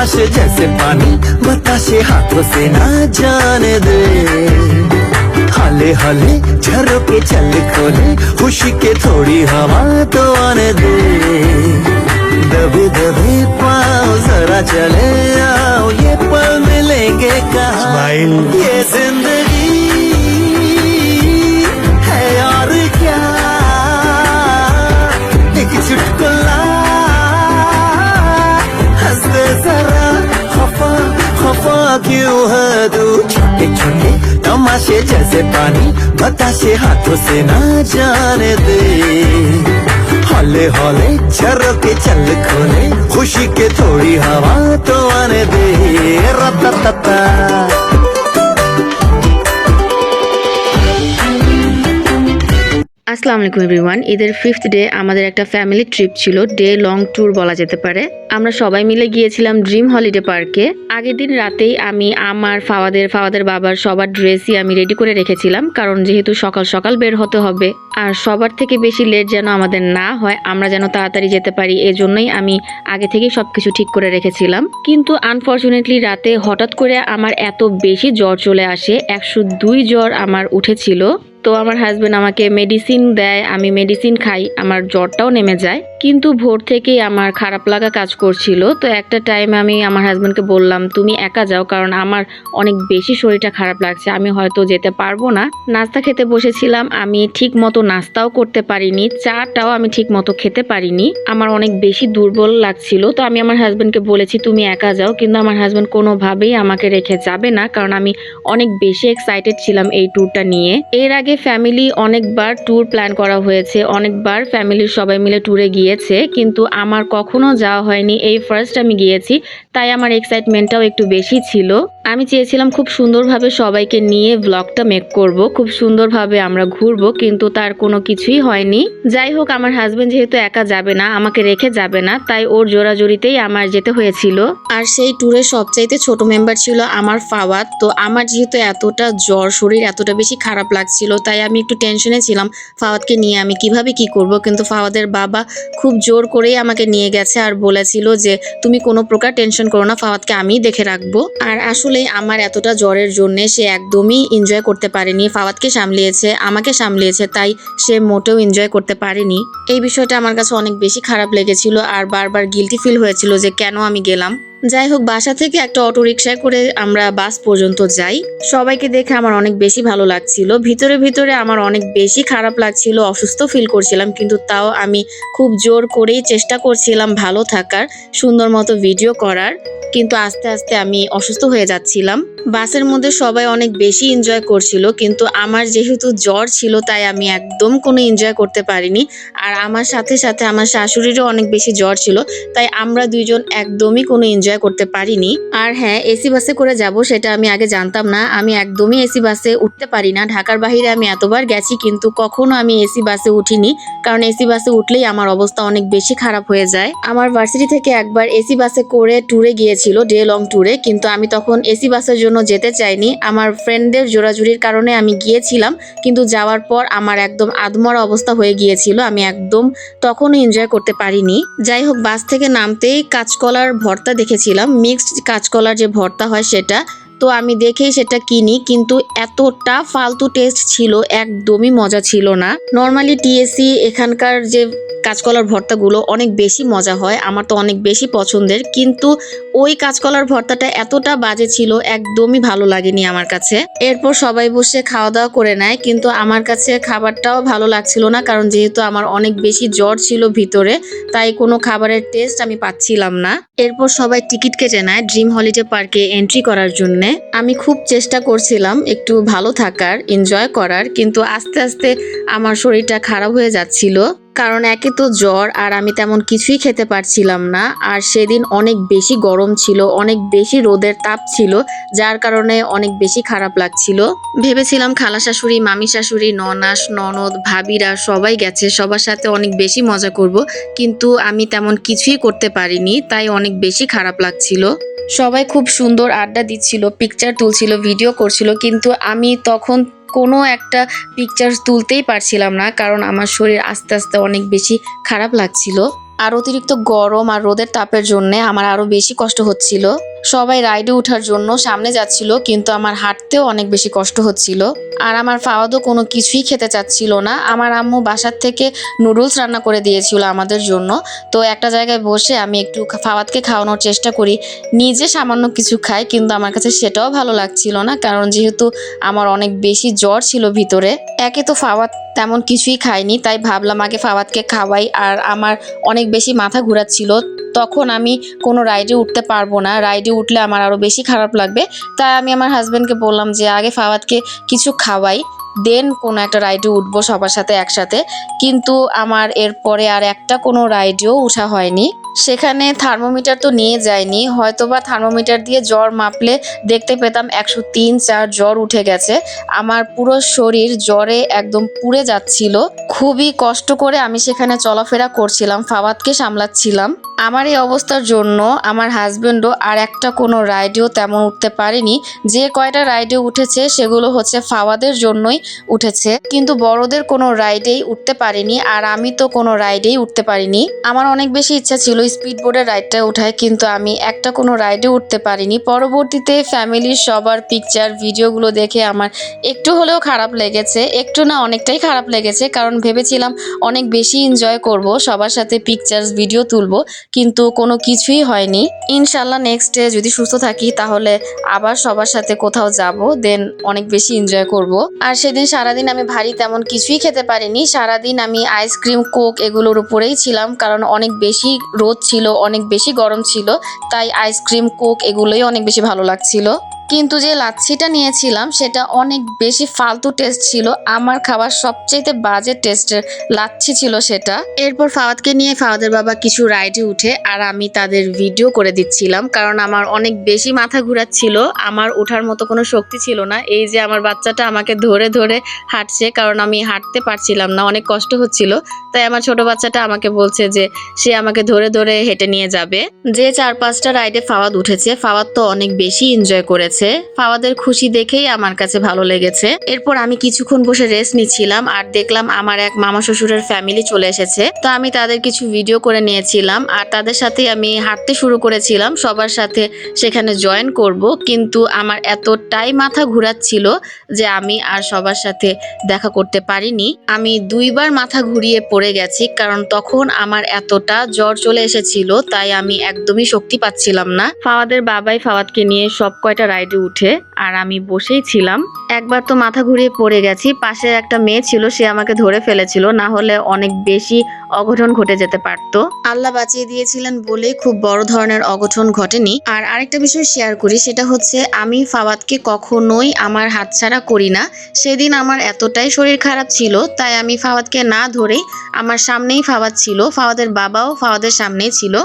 तमाशे जैसे पानी बताशे हाथों से ना जाने दे। हाले हाले झरोके चल खोले खुशी के थोड़ी हवा तो आने दे। दबे दबे पाँव जरा चले आओ ये पल मिलेंगे कहाँ। ये जिंदगी है और क्या एक चुटकुला हंसते जरा खफा खफा क्यों है तू। छोटे छोटे तमाशे जैसे पानी बताशे हाथों से ना जाने दे। हौले हौले झरोके चल खोले खुशी के थोड़ी हवा तो आने दे। रत्ता আসসালামু আলাইকুম এভরিওয়ান। ঈদের 5th ডে আমাদের একটা ফ্যামিলি ট্রিপ ছিল, ডে লং ট্যুর বলা যেতে পারে। আমরা সবাই মিলে গিয়েছিলাম ড্রিম হলিডে পার্কে। আগের দিন রাতেই আমি আমার ফাওয়াদের বাবার সবার ড্রেসই আমি রেডি করে রেখেছিলাম, কারণ যেহেতু সকাল সকাল বের হতে হবে আর সবার থেকে বেশি লেট যেন আমাদের না হয়, আমরা যেন তাড়াতাড়ি যেতে পারি, এজন্যই আমি আগে থেকেই সবকিছু ঠিক করে রেখেছিলাম। কিন্তু আনফরচুনেটলি রাতে হঠাৎ করে আমার এত বেশি জ্বর চলে আসে, 102 জ্বর আমার উঠেছিল। তো আমার হাজবেন্ড আমাকে মেডিসিন দেয়, আমি মেডিসিন খাই, আমার জ্বরটাও নেমে যায়। কিন্তু ভোর থেকেই আমার খারাপ লাগা কাজ করছিল। তো একটা টাইমে আমি আমার হাজবেন্ডকে বললাম তুমি একা যাও, কারণ আমার অনেক বেশি শরীরটা খারাপ লাগছে, আমি হয়তো যেতে পারবো না। নাস্তা খেতে বসেছিলাম, আমি ঠিক মতো নাস্তাও করতে পারিনি, চাটাও আমি ঠিক মতো খেতে পারিনি, আমার অনেক বেশি দুর্বল লাগছিল। তো আমি আমার হাজবেন্ডকে বলেছি তুমি একা যাও, কিন্তু আমার হাজবেন্ড কোনোভাবেই আমাকে রেখে যাবে না, কারণ আমি অনেক বেশি এক্সাইটেড ছিলাম এই ট্যুরটা নিয়ে। এর আগে ফ্যামিলি অনেকবার ট্যুর প্ল্যান করা হয়েছে, অনেকবার ফ্যামিলির সবাই মিলে ট্যুরে গিয়েছে, কিন্তু আমার কখনো যাওয়া হয়নি, এই ফার্স্ট আমি গিয়েছি, তাই আমার এক্সাইটমেন্টটাও একটু বেশি ছিল। আমি চেয়েছিলাম খুব সুন্দরভাবে সবাইকে নিয়ে ব্লগটা মেক করব, খুব সুন্দরভাবে আমরা ঘুরবো, কিন্তু তার কোনো কিছুই হয়নি। যাই হোক, আমার হাজবেন্ড যেহেতু একা যাবে না, আমাকে রেখে যাবে না, তাই ওর জোরাজোরিতেই আমার যেতে হয়েছিল। আর সেই ট্যুরের সবচাইতে ছোট মেম্বার ছিল আমার ফাওয়াদ। তো আমার যেহেতু এতটা জ্বর, শরীর এতটা বেশি খারাপ লাগছিল, তাই আমি একটু টেনশনে ছিলাম ফাওয়াদকে নিয়ে আমি কিভাবে কি করব। কিন্তু ফাওয়াদের বাবা খুব জোর করেই আমাকে নিয়ে গেছে আর বলেছিল যে তুমি কোনো প্রকার টেনশন করো না, ফাওয়াদকে আমি দেখে রাখবো। আর আসলে আমার এতটা জ্বরের জন্য সে একদমই এনজয় করতে পারেনি, ফাওয়াদকে সামলিয়েছে, আমাকে সামলিয়েছে, তাই সে মোটেও এনজয় করতে পারেনি। এই বিষয়টা আমার কাছে অনেক বেশি খারাপ লেগেছিল আর বারবার গিলটি ফিল হয়েছিল যে কেন আমি গেলাম। যাই হোক, বাসা থেকে একটা অটো রিকশায় করে আমরা বাস পর্যন্ত যাই। সবাইকে দেখে আমার অনেক বেশি ভালো লাগছিল, ভিতরে ভিতরে আমার অনেক বেশি খারাপ লাগছিল, অসুস্থ ফিল করছিলাম, কিন্তু তাও আমি খুব জোর করেই চেষ্টা করছিলাম ভালো থাকার, সুন্দর মতো ভিডিও করার। কিন্তু আস্তে আস্তে আমি অসুস্থ হয়ে যাচ্ছিলাম। বাসের মধ্যে সবাই অনেক বেশি এনজয় করছিল, কিন্তু আমার যেহেতু জ্বর ছিল তাই আমি একদম কোনো এনজয় করতে পারিনি। আর আমার সাথে সাথে আমার শাশুড়িরও অনেক বেশি জ্বর ছিল, তাই আমরা দুইজন একদমই কোনো এনজয় করতে পারিনি। আর হ্যাঁ, এসি বাসে করে যাব সেটা আমি আগে জানতাম না, আমি একদমই এসি বাসে উঠতে পারি না। ঢাকার বাইরে আমি এতবার গেছি, কিন্তু কখনো আমি এসি বাসে উঠিনি, কারণ এসি বাসে উঠলেই আমার অবস্থা অনেক বেশি খারাপ হয়ে যায়। আমার ভার্সিটি থেকে একবার এসি বাসে করে ট্যুরে গিয়েছিল, ডে লং ট্যুরে, কিন্তু আমি তখন এসি বাসের জন্য যেতে চাইনি। আমার ফ্রেন্ডদের জোরাজুরির কারণে আমি গিয়েছিলাম, কিন্তু যাওয়ার পর আমার একদম আধমরা অবস্থা হয়ে গিয়েছিল, আমি একদম তখনও এনজয় করতে পারিনি। যাই হোক, বাস থেকে নামতেই কাঁচকলার ভর্তা দেখেছিলাম, মিক্সড কাঁচকলার যে ভর্তা হয় সেটা। তো আমি দেখেই সেটা কিনি, কিন্তু এতটা ফালতু টেস্ট ছিল, একদমই মজা ছিল না। নর্মালি টিএসসি এখানকার যে কাঁচকলার ভর্তাগুলো অনেক বেশি মজা হয়, আমার তো অনেক বেশি পছন্দের, কিন্তু ওই কাঁচকলার ভর্তাটা এতটা বাজে ছিল, একদমই ভালো লাগেনি আমার কাছে। এরপর সবাই বসে খাওয়া দাওয়া করে নেয়, কিন্তু আমার কাছে খাবারটাও ভালো লাগছিল না, কারণ যেহেতু আমার অনেক বেশি জ্বর ছিল ভিতরে, তাই কোনো খাবারের টেস্ট আমি পাচ্ছিলাম না। এরপর সবাই টিকিট কেটে নেয় ড্রিম হলিডে পার্কে এন্ট্রি করার জন্য। আমি খুব চেষ্টা করছিলাম একটু ভালো থাকার, এনজয় করার, কিন্তু আস্তে আস্তে আমার শরীরটা খারাপ হয়ে যাচ্ছিল, কারণ একে তো জ্বর আর আমি তেমন কিছুই খেতে পারছিলাম না। আর সেদিন অনেক বেশি গরম ছিল, অনেক বেশি রোদের তাপ ছিল, যার কারণে অনেক বেশি খারাপ লাগছিল। ভেবেছিলাম খালা শাশুড়ি, মামি শাশুড়ি, ননাস, ননদ, ভাবিরা সবাই গেছে, সবার সাথে অনেক বেশি মজা করব, কিন্তু আমি তেমন কিছুই করতে পারিনি, তাই অনেক বেশি খারাপ লাগছিল। সবাই খুব সুন্দর আড্ডা দিচ্ছিল, পিকচার তুলছিল, ভিডিও করছিল, কিন্তু আমি তখন কোনো একটা পিকচার তুলতেই পারছিলাম না, কারণ আমার শরীর আস্তে আস্তে অনেক বেশি খারাপ লাগছিল। আর অতিরিক্ত গরম আর রোদের তাপের জন্য আমার আরো বেশি কষ্ট হচ্ছিল। সবাই রাইডে ওঠার জন্য সামনে যাচ্ছিল, কিন্তু আমার হাঁটতেও অনেক বেশি কষ্ট হচ্ছিল। আর আমার ফাওয়াদও কোনো কিছুই খেতে চাচ্ছিল না। আমার আম্মু বাসার থেকে নুডলস রান্না করে দিয়েছিল আমাদের জন্য। তো একটা জায়গায় বসে আমি একটু ফাওয়াদকে খাওয়ানোর চেষ্টা করি, নিজে সামান্য কিছু খাই, কিন্তু আমার কাছে সেটাও ভালো লাগছিল না, কারণ যেহেতু আমার অনেক বেশি জ্বর ছিল ভিতরে। একে তো ফাওয়াদ তেমন কিছুই খাইনি, তাই ভাবলাম আগে ফাওয়াদকে খাওয়াই। আর আমার অনেক বেশি মাথা ঘোরাচ্ছিল, তখন আমি কোনো রাইডে উঠতে পারবো না, রাইডে উঠলে আমার আরও বেশি খারাপ লাগবে। তাই আমি আমার হাজব্যান্ডকে বললাম যে আগে ফাওয়াদকে কিছু খাওয়াই, দেন কোনো একটা রাইডে উঠবো সবার সাথে একসাথে। কিন্তু আমার এরপরে আর একটা কোনো রাইডেও উঠা হয়নি। সেখানে থার্মোমিটার তো নিয়ে যায়নি, হয়তোবা থার্মোমিটার দিয়ে জ্বর মাপলে দেখতে পেতাম 103-104 জ্বর উঠে গেছে। আমার পুরো শরীর জ্বরে একদম পুড়ে যাচ্ছিল। খুবই কষ্ট করে আমি সেখানে চলাফেরা করছিলাম, ফাওয়াদকে সামলাচ্ছিলাম। আমার এই অবস্থার জন্য আমার হাজবেন্ডও আর একটা কোনো রাইডেও তেমন উঠতে পারেনি। যে কয়টা রাইডে উঠেছে সেগুলো হচ্ছে ফাওয়াদের জন্যই উঠেছে, কিন্তু বড়দের কোনো রাইডেই উঠতে পারিনি। আর আমি তো কোনো রাইডেই উঠতে পারিনি। আমার অনেক বেশি ইচ্ছা ছিল স্পিড বোর্ডের রাইডটা উঠায়, কিন্তু আমি একটা কোনো রাইডে উঠতে পারিনি। পরবর্তীতে ফ্যামিলির সবার পিকচার ভিডিওগুলো দেখে আমার একটু হলেও খারাপ লেগেছে, একটু না অনেকটাই খারাপ লেগেছে, কারণ ভেবেছিলাম অনেক বেশি এনজয় করব, সবার সাথে পিকচার্স ভিডিও তুলবো, কিন্তু কোনো কিছুই হয়নি। ইনশাল্লাহ নেক্সট ডে যদি সুস্থ থাকি তাহলে আবার সবার সাথে কোথাও যাব, দেন অনেক বেশি এনজয় করব। আর সেদিন সারাদিন আমি ভারী তেমন কিছুই খেতে পারিনি। সারাদিন আমি আইসক্রিম, কোক এগুলোর উপরেই ছিলাম, কারণ অনেক বেশি রোদ ছিল, অনেক বেশি গরম ছিল, তাই আইসক্রিম, কোক এগুলোই অনেক বেশি ভালো লাগছিল। কিন্তু যে লাচ্ছিটা নিয়েছিলাম সেটা অনেক বেশি ফালতু টেস্ট ছিল, আমার খাবার সবচেয়ে বাজে টেস্টের লাচ্ছি ছিল সেটা। এরপর ফাওয়াদকে নিয়ে ফাওয়াদের বাবা কিছু রাইডে উঠে আর আমি তাদের ভিডিও করে দিচ্ছিলাম, কারণ আমার অনেক বেশি মাথা ঘুরাচ্ছিল, আমার ওঠার মতো কোনো শক্তি ছিল না। এই যে আমার বাচ্চাটা আমাকে ধরে ধরে হাঁটছে, কারণ আমি হাঁটতে পারছিলাম না, অনেক কষ্ট হচ্ছিল। তাই আমার ছোট বাচ্চাটা আমাকে বলছে যে সে আমাকে ধরে ধরে হেঁটে নিয়ে যাবে। যে 4-5টা রাইডে ফাওয়াদ উঠেছে, ফাওয়াদ তো অনেক বেশি এনজয় করেছে। ফাওয়াদের খুশি দেখেই আমার কাছে ভালো লেগেছে। এরপর আমি কিছুক্ষণ বসে রেস্ট নিচ্ছিলাম আর দেখলাম আমার এক মামা শ্বশুরের ফ্যামিলি চলে এসেছে। তো আমি তাদের কিছু ভিডিও করে নিয়েছিলাম আর তাদের সাথে আমি হাঁটতে শুরু করেছিলাম, সবার সাথে সেখানে জয়েন করব। কিন্তু আমার এতটাই মাথা ঘুরাচ্ছিল যে আমি আর সবার সাথে দেখা করতে পারিনি। আমি 2বার মাথা ঘুরিয়ে পড়ে গেছি, কারণ তখন আমার এতটা জ্বর চলে এসেছিল, তাই আমি একদমই শক্তি পাচ্ছিলাম না। ফাওয়াদের বাবাই ফাওয়াদকে নিয়ে সব কয়টা রাইডে উঠে আর আমি বসেই ছিলাম। একবার তো মাথা ঘুরিয়ে পড়ে গেছি, পাশে একটা মেয়ে ছিল, সে আমাকে ধরে ফেলেছিল, না হলে অনেক বেশি অঘটন ঘটে যেতে পারতো। আল্লাহ বাঁচিয়ে দিয়েছিলেন বলেই খুব বড় ধরনের অঘটন ঘটেনি। আর আরেকটা বিষয় শেয়ার করি, সেটা হচ্ছে আমি ফাওয়াদকে কখনোই আমার হাতছাড়া করি না। সেদিন আমার এতটাই শরীর খারাপ ছিল, তাই আমি ফাওয়াদকে না ধরেই, আমার সামনেই ফাওয়াদ ছিল, ফাওয়াদের বাবাও ফাওয়াদের সামনেই ছিল।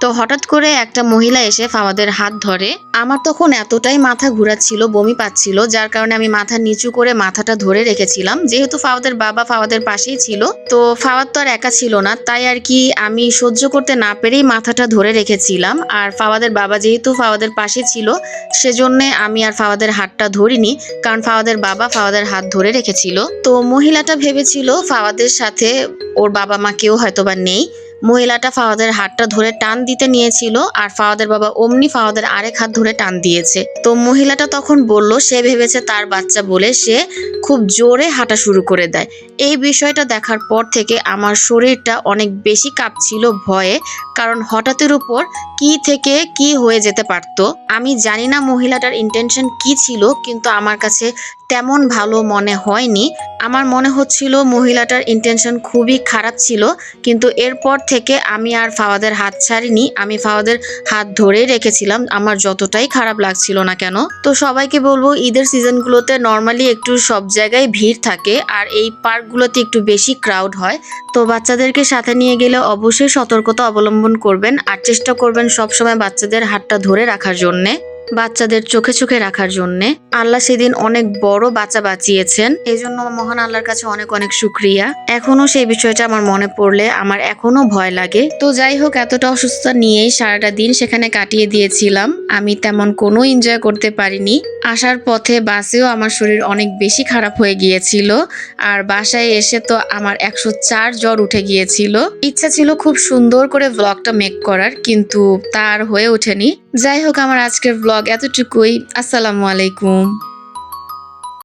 তো হঠাৎ করে একটা মহিলা এসে ফাওয়াদের হাত ধরে। আমার তখন এতটাই মাথা ঘুরাচ্ছিল, বমি পাচ্ছিল, যার কারণে আমি মাথা নিচু করে মাথাটা ধরে রেখেছিলাম। যেহেতু ফাওয়াদের বাবা ফাওয়াদের পাশেই ছিল, তো ফাওয়াদ তো আর একা ছিল না, তাই আর কি আমি সহ্য করতে না পেরেই মাথাটা ধরে রেখেছিলাম। আর ফাওয়াদের বাবা যেহেতু ফাওয়াদের পাশে ছিল, সেজন্য আমি আর ফাওয়াদের হাতটা ধরিনি, কারণ ফাওয়াদের বাবা ফাওয়াদের হাত ধরে রেখেছিল। তো মহিলাটা ভেবেছিল ফাওয়াদের সাথে ওর বাবা মা কেউ হয়তোবা নেই। মহিলাটা ফাওয়াদের হাতটা ধরে টান দিতে নিয়েছিল আর ফাওয়াদের বাবা অমনি ফাওয়াদের আরেক হাত ধরে টান দিয়েছে। তো মহিলাটা তখন বলল সে ভেবেছে তার বাচ্চা বলে সে খুব জোরে হাঁটা শুরু করে দেয়। এই বিষয়টা দেখার পর থেকে আমার শরীরটা অনেক বেশি কাঁপছিল ভয়ে, কারণ হঠাৎের উপর কি থেকে কি হয়ে যেতে পারতো। আমি জানি না মহিলাটার ইন্টেনশন কি ছিল, কিন্তু আমার কাছে তেমন ভালো মনে হয়নি। আমার মনে হচ্ছিল মহিলাটার ইন্টেনশন খুবই খারাপ ছিল, কিন্তু এরপর থেকে আমি আর ফাওয়াদের হাত ছাড়িনি, আমি ফাওয়াদের হাত ধরেই রেখেছিলাম, আমার যতটাই খারাপ লাগছিল না কেন। তো সবাইকে বলবো ঈদের সিজনগুলোতে নর্মালি একটু সব জায়গায় ভিড় থাকে আর এই পার্কগুলোতে একটু বেশি ক্রাউড হয়। তো বাচ্চাদেরকে সাথে নিয়ে গেলে অবশ্যই সতর্কতা অবলম্বন করবেন আর চেষ্টা করবেন সবসময় বাচ্চাদের হাতটা ধরে রাখার জন্যে। বাচ্চাদের চোখে চোখে রাখার জন্য। আল্লাহ সেদিন অনেক বড় বাচ্চা বাঁচিয়েছেন, এই জন্য মহান আল্লাহর কাছে অনেক অনেক শুক্রিয়া। এখনো সেই বিষয়টা আমার মনে পড়লে আমার এখনো ভয় লাগে। তো যাই হোক, এতটা অসুস্থতা নিয়েই সারাটা দিন সেখানে কাটিয়ে দিয়েছিলাম। আমি তেমন কোনো এনজয় করতে পারিনি। আসার পথে বাসেও আমার শরীর অনেক বেশি খারাপ হয়ে গিয়েছিল, আর বাসায় এসে তো আমার 104 জ্বর উঠে গিয়েছিল। ইচ্ছা ছিল খুব সুন্দর করে ব্লগটা মেক করার, কিন্তু তার হয়ে ওঠেনি। যাই হোক, আমার আজকের ব্লগ এতটুকুই। আসসালামু আলাইকুম।